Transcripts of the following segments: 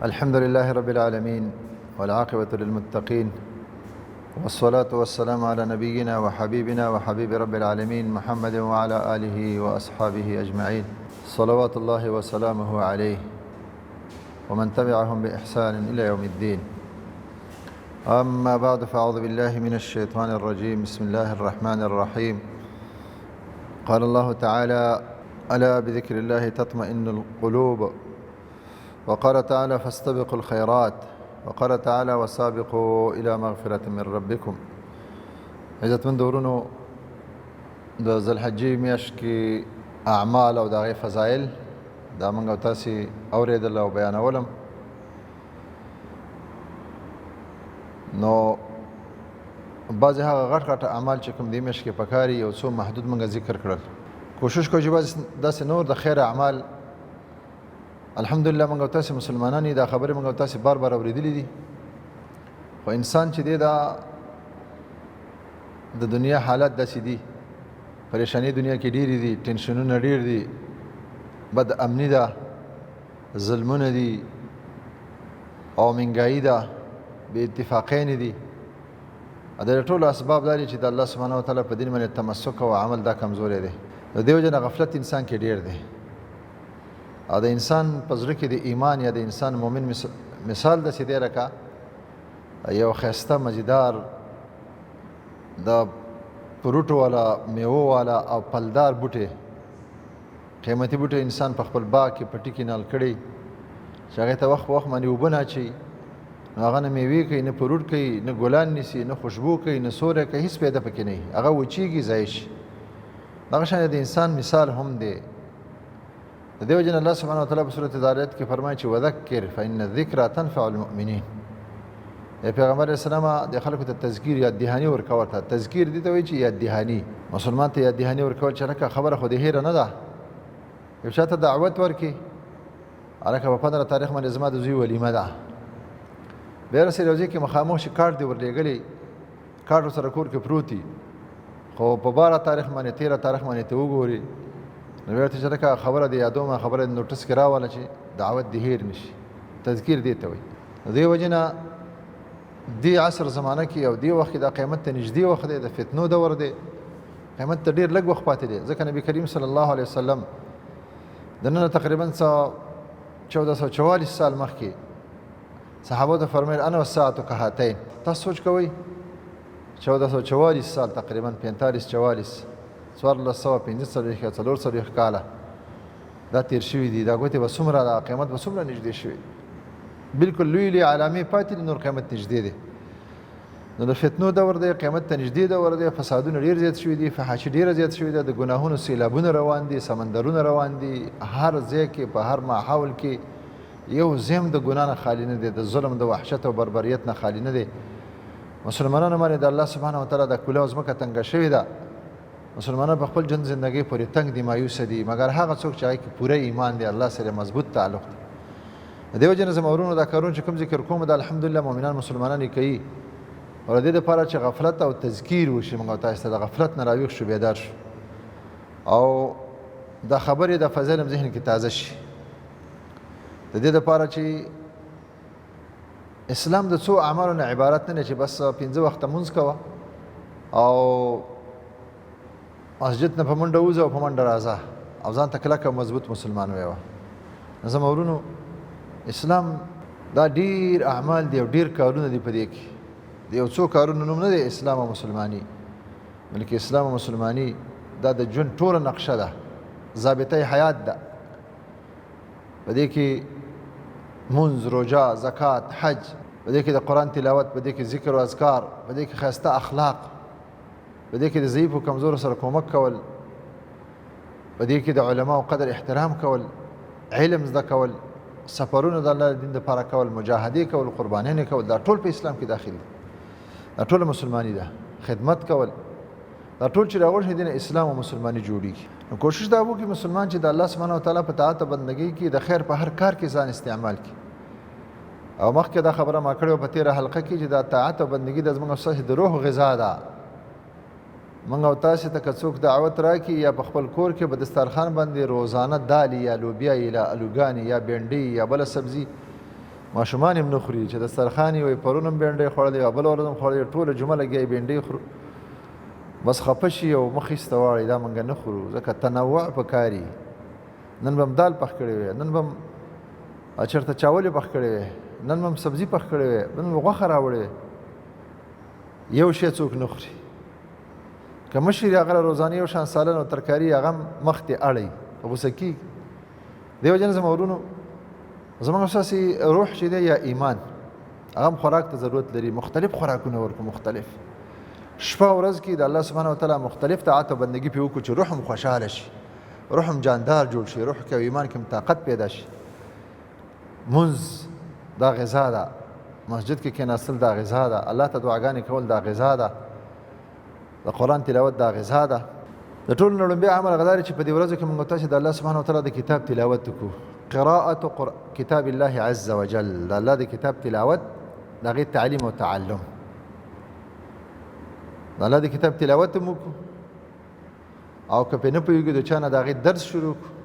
الحمد لله رب العالمين والعاقبة للمتقين، والصلاة والسلام على نبينا وحبيبنا وحبيب رب العالمين محمد وعلى آله وأصحابه أجمعين، صلوات الله وسلامه عليه ومن تبعهم بإحسان إلى يوم الدين. أما بعد، فأعوذ بالله من الشيطان الرجيم. بسم الله الرحمن الرحيم. قال الله تعالى: ألا بذكر الله تطمئن القلوب. وقال تعالى: فاستبقوا الخيرات. وقال تعالى: وسابقوا إلى مغفرة من ربكم. عزتمند ورونو، د ذوالحجې میاشت کې اعمال او د هغې فضایل دا موږ او تاسې اورېدل او بیانولم. نو بعضې هغه غټ غټ اعمال چې کوم دې میاشت کې پکار یو څو محدود موږ ذکر کړل. کوشش کوو چې بعضې داسې نور د خیر اعمال، الحمدلله موږ او تاسې مسلمانان یې، دا خبرې موږ او تاسې بار بار اورېدلې دي. خو انسان چې دی دا د دنیا حالات داسې دي، پریشانی دنیا کې ډېرې دي، ټینشنونه ډېر دي، بد امني ده، ظلمونه دي او منګایي ده، بې اتفاقۍ دي. د ټولو اسباب دا دي چې د الله سبحانه وتعالی په دین باندې تمسک او عمل دا کمزوری دی. د دې وجې نه غفلت انسان کې ډېر دی. او د انسان په زړه کې د ایمان یا د انسان مؤمن مثال داسې دی لکه یو ښایسته مزیدار د فروټو والا، میوو والا او پلدار بوټی، قیمتي بوټی انسان په خپل باغ کې پټي کې نال کړی چې هغې ته وخت په وخت باندې اوبه نه اچوي، نو هغه نه میوې کوي، نه فروټ کوي، نه ګلان نیسي، نه خوشبو کوي، نه سوری کوي، هېڅ پیدا پکې نه وي، هغه وچېږي، ضایع شي. دغه شان د انسان مثال هم دی. د دې وجې نه الله سبحانه وتعالی په سورة ذاریات کې فرمایي چې وذکر فإن الذکرى تنفع المؤمنین. پیغمبر علیه السلام د خلکو ته تذکیر، یاد دهاني ورکول ته تذکیر دي ته وایي چې یاد دهاني، مسلمان ته یاد دهاني ورکول چې لکه خبره خو د هیره نه ده. یو چا ته دعوت ورکړي، هلکه په 15 تاریخ باندې زما د زوی ولیمه ده، بیا رسېږي یو ځای کې مخامخ شي، کارت دې ورلېږلی، کارت ورسره کور کې پروت وي، خو په 12 تاریخ باندې 13 تاریخ باندې ته وګوري، نو بیا ورته چې لکه خبره دې یادومه، خبره دې نوټس کې راوله چې دعوت دې هیر نه شي. تذکیر دې ته وایي. د دې وجې نه دې عصر زمانه کې او دې وخت کې دا قیامت ته نږدې وخت دی، د فتنو دور دی، قیامت ته ډېر لږ وخت پاتې دی. ځکه نبي کریم صلی الله علیه وسلم د نن تقریبا 1444 سال مخکې صحابو ته فرمایل: انا والساعة کهاتین. تاسو سوچ کوئ 1444 سال، تقریبا 45-44 1445 کاله دا تیر شوي دي. دا ګوتې به څومره، دا قیامت به څومره نږدې شوي، بلکل لوی لوی علامې پاتې دي، نور قیامت نږدې دی. نو د فتنو دور دی، قیامت ته نږدې دور دی، فسادونه ډېر زیات شوي دي، فحاشي ډېره زیات شوي ده، د ګناهونو سیلابونه روان دي، سمندرونه روان دي، هر ځای کې په هر ماحول کې یو ذم د ګناه نه خالي نه دی، د ظلم، د وحشت او بربریت نه خالي نه دی. مسلمانانو باندې د الله سبحانه وتعالی د کوله او ځمکه تنګه شوې ده. مسلمانان په خپل ژوند زندګۍ پورې تنګ دي، مایوسه دي، مګر هغه څوک چې هغې کې پوره ایمان دی، الله سره مضبوط تعلق دی. د دې وجې نه زما ورونو، دا کارونه چې کوم ذکر کوم دا الحمدلله مؤمنان مسلمانان یې کوي. او د دې دپاره چې غفلت او تذکیر وشي، موږ تاسو ته د غفلت نه راویښ شو، بیدار شو، او دا خبرې د فضایل ذهن کې تازه شي. د دې دپاره چې اسلام د څو اعمالو نه عبارت نه دی چې بس 5 وخته مونځ کوه او مسجد نه په منډه وځه او په منډه راځه او ځان ته کلک او مضبوط مسلمان ویوه. زما ورونو، اسلام دا ډېر اعمال دي او ډېر کارونه دي. په دې کې د یو څو کارونو نوم نه دی اسلام او مسلماني، بلکې اسلام او مسلماني دا د ژوند ټوله نقشه ده، ضابطه حیات ده. په دې کې منځ، روژه، زکات، حج، په دې کې د قرآن تلاوت، په دې کې ذکر او اذکار، په دې کې ښایسته اخلاق، په دې کې د ضعیف او کمزورو سره کومک کول، په دې کې د علماو قدر احترام کول، علم زده کول، سفرونه د الله دین دپاره کول، مجاهدې کول، قربانیانې کول، دا ټول په اسلام کې داخل دي. دا ټوله مسلماني ده. خدمت کول، دا ټول چې راغونډ شي، دین اسلام او مسلماني جوړېږي. نو کوشش دا وکړي مسلمان چې د الله سبحانه وتعالی په طاعت او بندګۍ کې د خیر په هر کار کې ځان استعمال کړي. او مخکې دا خبره ما کړې وه په تېره حلقه کې چې دا طاعت او بندګي د زموږ او ستاسې د روح غذا ده. موږ او تاسې ته که څوک دعوت راکړي، یا په خپل کور کې به دسترخوان باندې روزانه دال یا لوبیا یا الوګانې یا بینډۍ یا بله سبزي ماشومان هم نه خوري چې دسترخوان یې وایي پرون هم بېنډۍ خوړلې بله ورځ هم خوړلې ټوله جمعه لګیا بېنډۍ خورو بس خفه شي او مخ ایسته واړئ دا موږ نه خورو ځکه تنوع پکار وي نن به هم دال پخ کړی وی نن به هم چېرته چاول یې پخ کړی وی نن به هم سبزي پخ کړی وی نن به غوښه راوړې وی یو شی څوک نه خوري که مشر هغه له روزانه یو شان سالن او ترکاري هغه هم مخ ته اړئ غوسه کېږي دې وجه نه زما ورونو زموږ اساسي روح چې دی یا ایمان هغه هم خوراک ته ضرورت لري مختلف خوراکونه ورکړو مختلف شپه او ورځ کې د الله سبحانه وتعالی مختلف طاعت او بندګي پې وکړو چې روح هم خوشحاله شي روح هم جاندار جوړ شي روح کې او ایمان کې هم طاقت پیدا شي منځ دا غذا ده مسجد کې کېناستل دا غذا ده الله ته دعاګانې کول دا غذا ده د قرآن تلاوت دا غذا ده د ټولو نه لومبی عمل هغه دا دی چې په دې ورځو کې موږ تاسې د الله سبحانه وتعالی د کتاب تلاوت وکړو قراءة کتاب الله عز وجل د الله د کتاب تلاوت د هغې تعلیم او تعلم د الله د کتاب تلاوت هم وکړو او که پرې نه پوهېږو د چا نه د هغې درس شروع کړو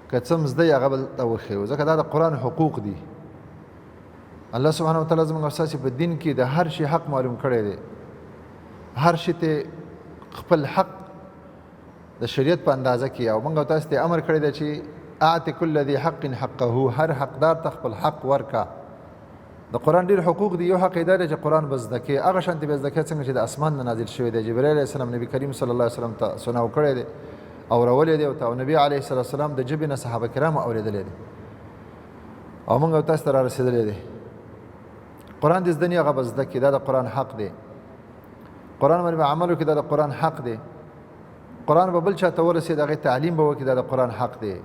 که څه هم زده یې هغه بل ته وښیو ځکه دا د قرآن حقوق دي الله سبحانه وتعالی زموږ اساسي په دین کې د هر شي حق معلوم کړی دی هر شي ته خپل حق د شریعت په اندازه کې او موږ تاسو ته امر کړی دی چې اعط كل ذي حق حقه هر حقدار ته خپل حق ورکا د قرآن ډېر حقوق دي یو حق دا دی چې قرآن به زده کې هغه شانتې به زده کې څنګه چې د اسمان نه نازل شوی دی جبرائیل علیه السلام نبي کریم صلی الله علیه وسلم ته سناو کړی دی اورولې دی او نبي علیه السلام د ژبې نه صحابه کرامو اورېدلی دی او موږ تاسو ته را رسېدلی دی قرآن د زده نی هغه به زده کې دا د قرآن حق دی قرآن باندې به عمل وکړي دا د قرآن حق دی قرآن به بل چا ته ورسېد هغې تعلیم به وکړي دا د قرآن حق دی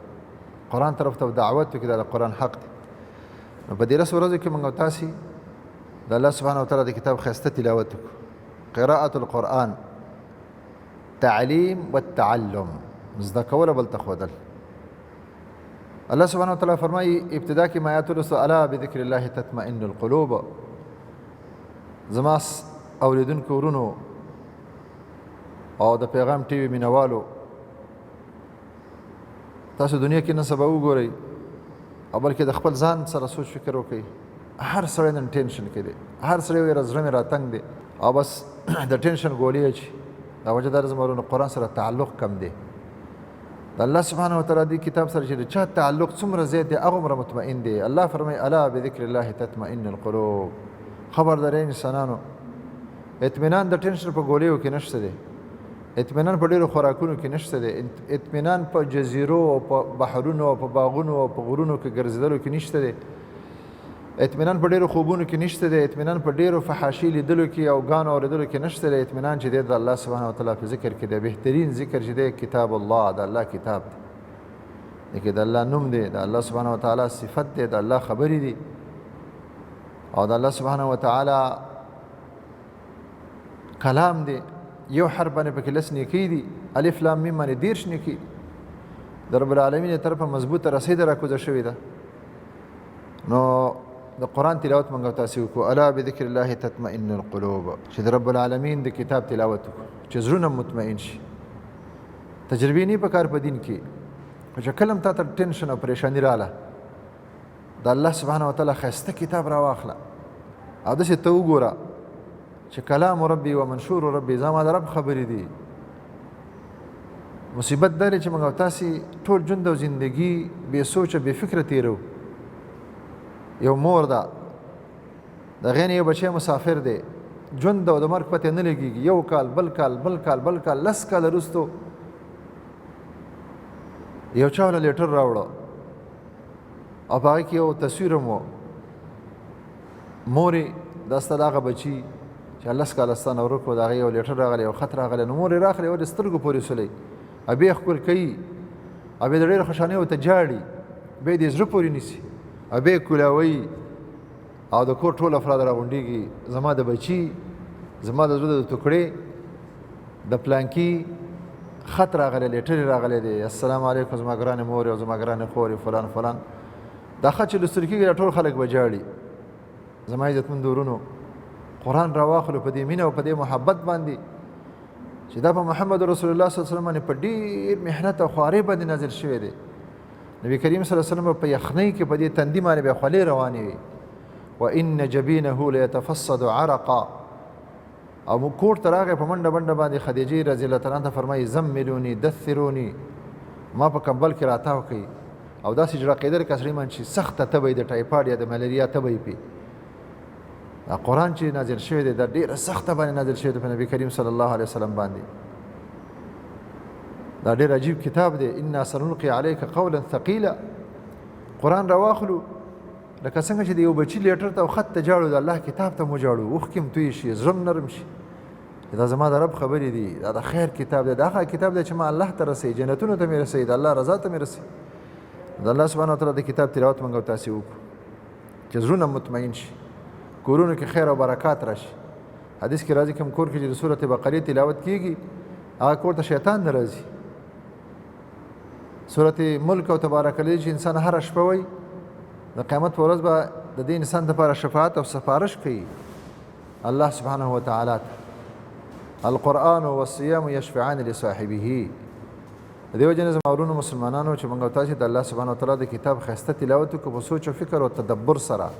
قرآن طرف ته دعوت وکړي دا د قرآن حق دی نو په دې لسو ورځو کې موږ تاسې د الله سبحانه وتعالی د کتاب ښایسته تلاوت وکړو قراءة القرآن تعلیم والتعلم زده کول او بل ته ښودل الله سبحانه وتعالی فرمایي ابتدا کې ما آیات ولوستو الا بذکر الله تطمئن القلوب زما اوریدونکو ورونو او د پیغام ټي وي مینوالو تاسو دنیا کې نن سبا وګورئ او بلکې د خپل ځان سره سوچ فکر وکړئ هر سړی نن ټینشن کې دی هر سړی وایي زړه مې راتنګ دی او بس د ټینشن ګولې اچي دا وجه دا زما ورونو قرآن سره تعلق کم دی د الله سبحانه وتعالی دې کتاب سره چې د چا تعلق څومره زیات دی هغومره مطمئن دی الله فرمایي الا بذکر الله تطمئن القلوب خبرداری انسانانو اطمینان د ټینشن په ګولیو کې نشته دی اطمینان په ډېرو خوراکونو کې نشته دی اطمینان په جزیرو او په بحرونو او په باغونو او په غرونو کې ګرځېدلو کې نشته دی اطمینان په ډېرو خوبونو کې نشته دی اطمینان په ډېرو فحاشي لیدلو کې او ګانو اورېدلو کې نشته دی اطمینان چې دی د الله سبحانه وتعالی په ذکر کې دی بهترین ذکر چې دی کتاب الله د الله کتاب دی کې د الله نوم دی د الله سبحانه وتعالی صفت دی د الله خبرې دي او د الله سبحانه وتعالی کلام دی یو حرف باندې پکې لس نیکۍ دي الف لام میم باندې 30 نیکۍ د رب العالمین طرفه مضبوطه رسید راکوزه شوې ده نو د قرآن تلاوت موږ تاسو وکړو الا بذکر الله تطمئن القلوب چې د رب العالمین د کتاب تلاوت وکړو چې زړونه مطمئن شي تجربې نه پکار په دین کې چې کلم تا ته ټینشن او پریشانی رااله د الله سبحانه وتعالی ښایسته کتاب راواخله او داسې ته وګوره چې کلام ربي و منشور ربي زما د رب خبرې دي مصیبت دا دی چې موږ تاسې ټول ژوند او زندګي بې سوچه بې فکره تېرو یو مور ده د هغې نه یو بچی مسافر دی ژوند او د مرګ پتې نه لګېږي یو کال بل کال بل کال بل کال 10 کاله وروستو یو چا وله لیټر راوړه او په هغې کې یو تصویر هم و مورې دا ستا د هغه بچي چې 10 کاله ستا نه ورک و د هغې یو لیټر راغلی یو خط راغلی نو مور یې راخلی ولې سترګو پورې سولی او بیا یې ښکل کوي او بیا د ډېرې خوشحالۍ ورته جاړي بیا یې د زړه پورې نیسي او بیا یې کولاوي او د کور ټول افراد راغونډېږي زما د بچي زما د زړه د ټوکړې د پلانکي خط راغلی لیټر یې راغلی دی السلام علیکم زما ګرانې مورې او زما ګرانې خورې فلان فلان دا خط چې لوستل کېږي دا ټول خلک به جاړي زما عزتمند ورونو قرآن راواخلو په دې مینه او په دې محبت باندې چې دا په محمد رسول الله صلی الله علیه وسلم باندې په ډېر محنت او خوارۍ باندې نازل شوی دی نبی کریم صلی الله علیه وسلم په یخنۍ کې په دې تندي باندې به خولې روانې وي وان جبینه لیتفصد عرقا. او کور ته راغی په منډه منډه باندې خدیجې رضی الله تعالی عنها فرمایي زملوني دثروني، ما په کمبل کې راتاو کوي او داسې جړقېدل که سړی مان چې سخته تبه د ټایفاډ یا د ملیریا تبه یې پي. قرآن چې نازل شوی دی دا ډېره سخته باندې نازل شوی دی په نبي کریم صلی الله علیه وسلم باندې. دا ډېر عجیب کتاب دی. انا سنلقي علیک قولا ثقیلا. قرآن راواخلو لکه څنګه چې د یو بچي لیټر ته او خط ته جاړو د الله کتاب ته مو جاړو، اوښکې م توی شي، زړه م نرم شي. دا زما د رب خبرې دي، دا د خیر کتاب دی، دا هغه کتاب دی چې ما الله ته رسوي، جنتونو ته مې رسوي، د الله رضا ته مې رسوي. د الله سبحانه وتعالی د کتاب تلاوت موږ او تاسې وکړو چې زړونه مطمئن شي، کورونو کې خیر او برکات راشي. حدیث کې راځي کوم کور کې چې د سورت بقرې تلاوت کېږي هغه کور ته شیطان نه راځي. سورت ملک او تبارک الذی چې انسان هره شپه وایي د قیامت په ورځ به د دې انسان دپاره شفاعت او سفارش کوي الله سبحانه وتعالی ته. القرآن والصيام يشفعان لصاحبه. د دې وجه نه زما ورونو مسلمانانو چې موږ او تاسې د الله سبحانه وتعالی د کتاب ښایسته تلاوت وکړو په سوچ او فکر او تدبر سره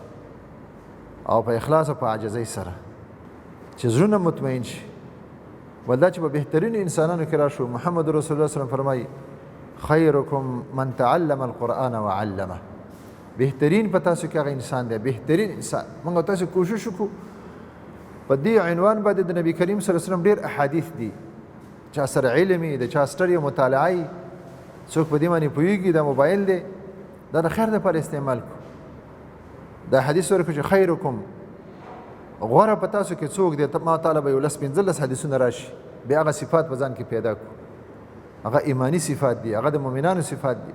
او په اخلاص او په عاجزۍ سره چې زړونه مطمئن شي. ولدا چې په بهترین انسانانو کې راشو محمد رسول الله صلی الله علیه وسلم فرمایي خیرکم من تعلم القرآن وعلمه. بهترین په تاسو کې هغه انسان دی، بهترین انسان. موږ او تاسو کوشش وکړو په دې عنوان باندې د نبی کریم صلی الله علیه وسلم ډېر احادیث دي، چا سره علمي د چا سټډي او مطالعه، څوک په دې باندې پوهېږي دا موبایل دی دا د خیر دپاره استعمال کړو. دا حدیث ورکړو چې خیرکم غوره په تاسو کې څوک دی، ما تعالی به یو 15 حدیثونه راشي بیا هغه صفات په ځان کې پیدا کړو، هغه ایمانی صفات دي، هغه د مؤمنانو صفات دي.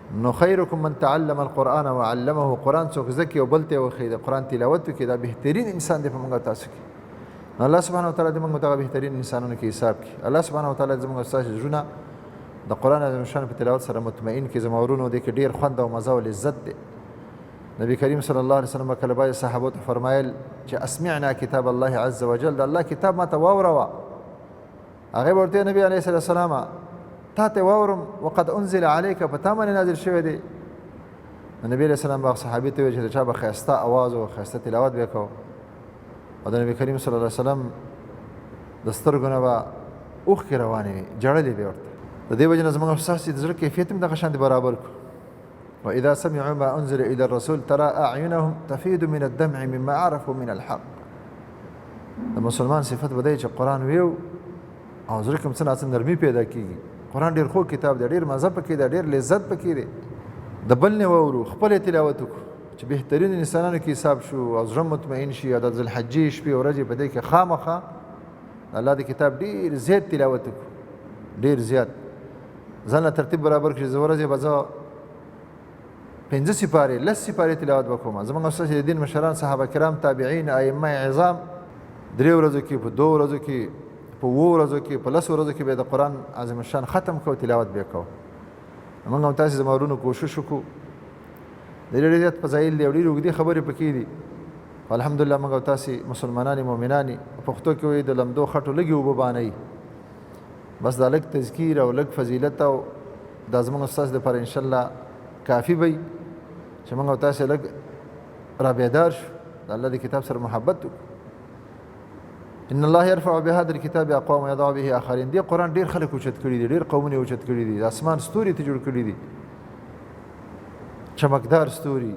نو خیرکم من تعلم القرآن وعلمه. قرآن څوک زده کړي او بل ته یې وښیي، د قرآن تلاوت وکړي، دا بهترین انسان دی په موږ تاسو کې. الله سبحانه وتعالی دې موږ ته بهترین انسانانو کې حساب کړي. الله سبحانه وتعالی دې موږ ستاسو زړونه د قرآن عظیم شان په تلاوت سره مطمئن کړي. زما ورونو دې کې ډېر خوند او مزه او لذت دی. نبی کریم صلی الله علیه وسلم کله بعضې صحابو ته فرمایل چې اسمعنا کتاب الله عز وجل، د الله کتاب ما ته واوروه. هغې به ورته نبي علیه السلام تا ته واورم وقد انزل علیک، په تا باندې نازل شوی دی. نبی علیه السلام به صحابي ته ویل چې د چا به ښایسته اواز او ښایسته تلاوت به یې کوو او د نبی کریم صلی الله علیه وسلم د سترګو نه به اوښکې روانې وي، ژړلې به ورته. د دې وجې نه زموږ ستاسې د زړه کیفیت هم دغه شانتې برابر کړو. واذا سمعوا ما انزل الى الرسول ترى اعینهم تفیض من الدمع مما عرفوا من الحق. د مسلمان صفت به دی چې قرآن ویو او زړه کې هم څه ناڅه نرمي پیدا کېږي. قرآن ډېر خوږ کتاب دی، ډېر مزه پکې ده، ډېر لذت پکې دی. د بل نه واورو، خپل یې تلاوت وکړو چې بهترین انسانانو کې حساب شو او زړه مطمئن شي. او د ذوالحجې شپې او ورځې په دې کې خامخا د الله د کتاب ډېر زیات تلاوت وکړو، ډېر زیات. ځان له ترتیب برابر کړي. زه ورځې به زه 5 سپارې 10 سپارې تلاوت وکړم. زموږ ستاسې د دین مشران صحابه کرام تابعین ائمه عظام 3 ورځو کې، په 2 ورځو کې، په 7 ورځو کې، په 10 ورځو کې به د قرآن عظیم الشان ختم کو، تلاوت به کو. موږ هم تاسې زما ورونو کوشش وکړو. د ډېر زیات فضایل دي او ډېرې اوږدې خبرې پکې دي. الحمدلله موږ او تاسې مسلمانانې مؤمنانې پښتو کې وایي د لمدو خټو لږې اوبه بانوي. بس دا لږ تذکیر او لږ فضیلت او دا زموږ ستاسې دپاره انشاءالله کافي وي چې موږ او تاسې لږ رابیدار شو، د الله د کتاب سره محبت وکړو. ان الله يرفع بهذا الكتاب اقوام ويضع به اخرين. دې قرآن ډېر خلک اوچت کړي دي، ډېر قومونه اوچت کړي دي، د اسمان ستوري ته جوړ کړي دي، چمکدار ستوري،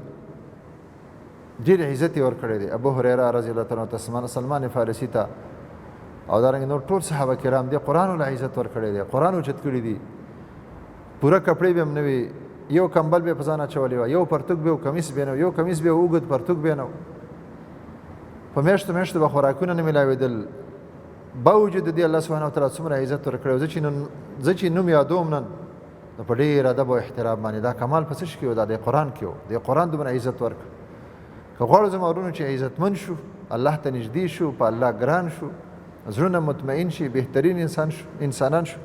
ډېر عزت یې ورکړی دی. ابو هریره رضی الله تعالی عنه، سلمان فارسي ته او دارنګه نور ټول صحابه کرام دې قرآن له عزت ورکړی دی، قرآن اوچت کړي دي. پوره کپړې به هم نه وي، یو کمبل به یې په ځان اچولی وه، یو پرتوګ به یې کمیس به نه، یو کمیس به یې اوږد پرتوګ به نه. په میاشتو میاشتو به خوراکونه نه میلاوېدل. باوجود د دې الله سبحانه وتعالی څومره عزت ورکړی. زه چې نوم یادوم نن نو په ډېر ادب او احترام باندې دا کمال په څه شي کې و؟ دا د قرآن کې و. د قرآن دومره عزت ورکړ. که غواړو زما ورونو چې عزتمند شو، الله ته نږدې شو، په الله ګران شو، زړونه مطمئن شي، بهترین انسانان شو،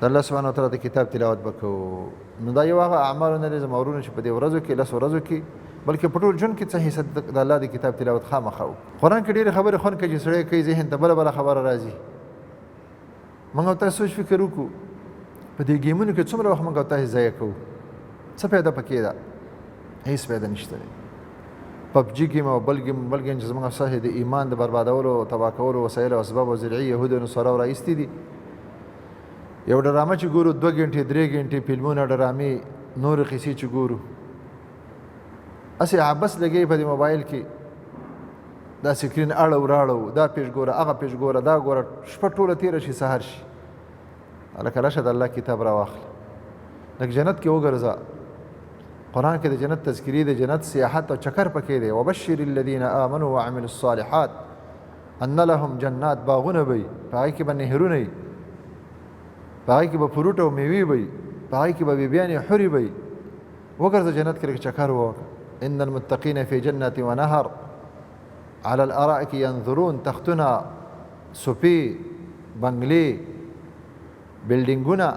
د الله سبحانه وتعالی د کتاب تلاوت به کوو. نو دا یو هغه اعمالو نه دی زما ورونو چې په دې ورځو کې 10 ورځو کې بلکې په ټول ژوند کې څه حصه د الله د کتاب تلاوت خامخا وکړو. قرآن کې ډېرې خبرې خوند کوي چې سړی کوي ذهن ته بله بله خبره راځي. موږ او تاسو سوچ فکر وکړو په دې ګیمونو کې څومره وخت موږ او تاسو ضایع کوو. څه پیدا پکې ده؟ هېڅ پیدا نشته دی. پبجي کې او بلګم چې زموږ صحه د ایمان د بربادولو او تباہ کولو وسایل او اسباب او ذریعې يهود او نصارا راایستي دي. یو ډرامه چې ګورو 2 غنټې 3 غنټې فلمونه ډرامې نور قصې چې ګورو اسې عبس لګي په موبایل کې دا سکرین اړو راړو دا پیج ګوره هغه پیج ګوره دا ګوره شپه ټوله تیره شي سحر شي. لکه راشه د الله کتاب راواخله لکه جنت کې وګرځه. قرآن کې د جنت تذکری د جنت سیاحت او چکر پکې دی. وبشر الذين آمنوا وعملوا الصالحات ان لهم جنات باغونه وي په هغې کې به نهرونه وي په هغې کې به فروټ او میوې وي په هغې کې به بیبیانې حورې وي. وګرځه جنت کې لږ چکر ووکړه. ان المتقین فی جنات ونهر على الارائك ينظرون تختونه سپي بنگلې بلډینګونه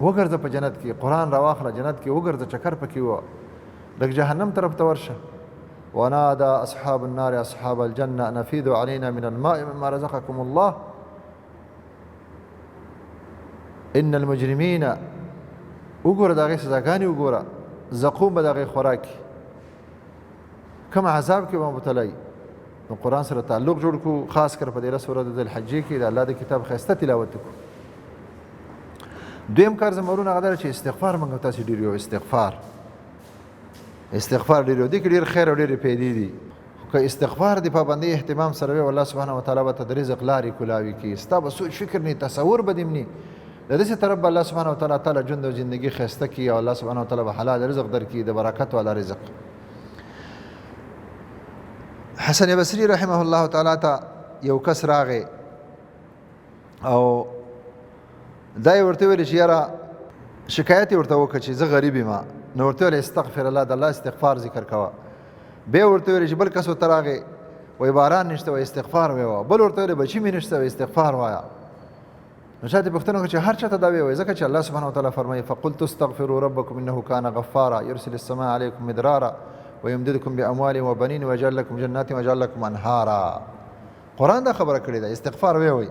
وګرځه په جنت کې. قرآن راواخله جنت کې وګرځه چکر پکې وه. لږ جهنم طرف ته ورشه. ونادى اصحاب النار اصحاب الجنه ان افيضوا علينا من الماء مما رزقكم الله ان المجرمين وګوره د هغې سزاګانې وګوره زقوم به د هغې خوراک کوم عذاب کې به مبتلا وي. نو قرآن سره تعلق جوړ کړو خاص کر په دې سورۃ ذوالحجې کې د الله د کتاب ښایسته تلاوت وکړو. دویم کار زموږ هغه ده چې استغفار موږ تاسې ډېر یو استغفار ډېر یو دې کې ډېر خیر او ډېرې پیدې دي. خو که استغفار د پابندۍ اهتمام سره وي الله سبحانه وتعالی به ته د رزق لارې کولاوي کړي. ستا به سوچ فکر نه تصور به دې نه د داسې طرف به الله سبحانه وتعالی تعالی ژوند او زندګي ښایسته کړي او الله سبحانه وتعالی به حلال رزق درکړي د برکت والا رزق. حسن بصري رحمه الله تعالی ته یو کس راغی او دا یې ورته ویل چې یاره شکایت یې ورته وکړه چې زه غریب یم. نو ورته ویل استغفر الله د الله استغفار ذکر کوه. بیا ورته ویل چې بل کس ورته راغی وایي باران نشته وایي استغفار ویوه. بل ورته ویل بچي مې نشته وایي استغفار وایه. نو چا ته پوښتنه وکړه چې هر چا ته دا ویوایي ځکه چې الله سبحانه وتعالی فرمایي فقلت استغفروا ربکم انه کان غفارا یرسل السماء علیکم مدرارا ويمددكم باموال وبنين ويجعل لكم جنات ويجعل لكم انهارا. قرآن دا خبره کړې ده استغفار ویوي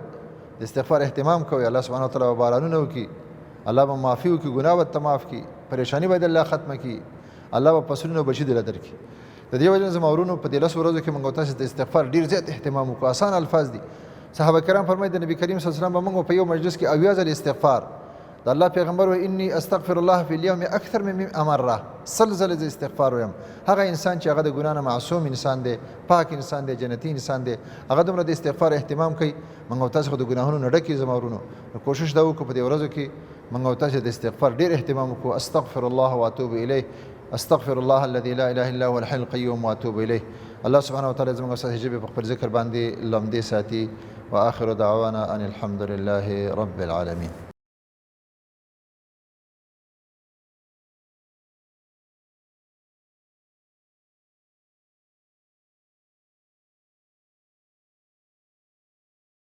د استغفار اهتمام کوي. الله سبحانه وتعالی به بارانونه وکړي الله به معافي وکړي ګناه به معاف کړي پریشانی به د الله ختمه کړي الله به فصلونه بچي دله درکړي. د دې وجه نه زما ورونو په دې 10 ورځو کې موږ تاسو د استغفار ډېر زیات اهتمام وکړو. آسان الفاظ دي. صحابه کرام فرمایي د نبی کریم صلی الله علیه وسلم به موږ په یو مجلس کې 80 ځله استغفار د الله پیغمبر وایي انی استغفر الله فی اليوم اکثر من 100 مره. سل ځله د استغفار وایم. هغه انسان چې هغه د ګناه نه معصوم انسان دی پاک انسان دی جنتی انسان دی هغه دومره د استغفار اهتمام کوي. موږ تاسو خو د ګناهونو نه ډکې زما ورونو نو کوشش دا وکړو په دې ورځو کې موږ تاسو د استغفار ډېر اهتمام وکړو. استغفر الله واتوب الیه استغفر الله الذي لا اله الا هو الحي القيوم واتوب الیه. الله سبحانه وتعالی زموږ سره ژبې په خپل ذکر باندې لمدې ساتي. واخر دعوانا ان الحمد لله رب العالمين.